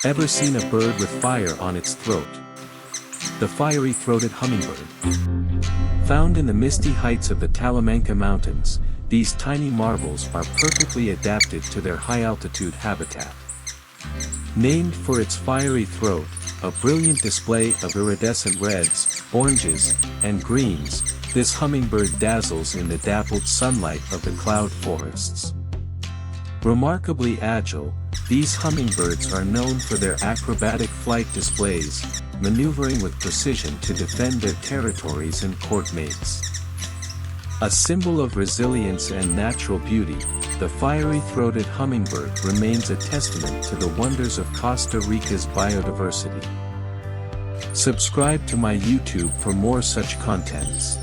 Ever seen a bird with fire on its throat? The fiery-throated hummingbird. Found in the misty heights of the Talamanca Mountains, these tiny marvels are perfectly adapted to their high-altitude habitat. Named for its fiery throat, a brilliant display of iridescent reds, oranges, and greens, this hummingbird dazzles in the dappled sunlight of the cloud forests. Remarkably agile, these hummingbirds are known for their acrobatic flight displays, maneuvering with precision to defend their territories and courtmates. A symbol of resilience and natural beauty, the fiery-throated hummingbird remains a testament to the wonders of Costa Rica's biodiversity. Subscribe to my YouTube for more such contents.